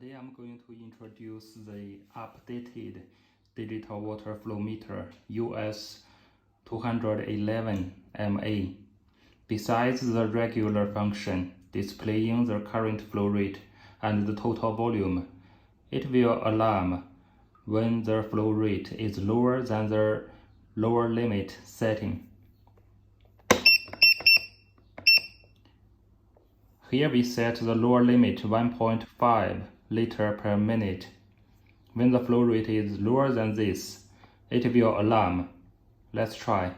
Today I'm going to introduce the updated digital water flow meter US211MA. Besides the regular function displaying the current flow rate and the total volume, it will alarm when the flow rate is lower than the lower limit setting. Here we set the lower limit 1.5 liter per minute. When the flow rate is lower than this, it will alarm. Let's try.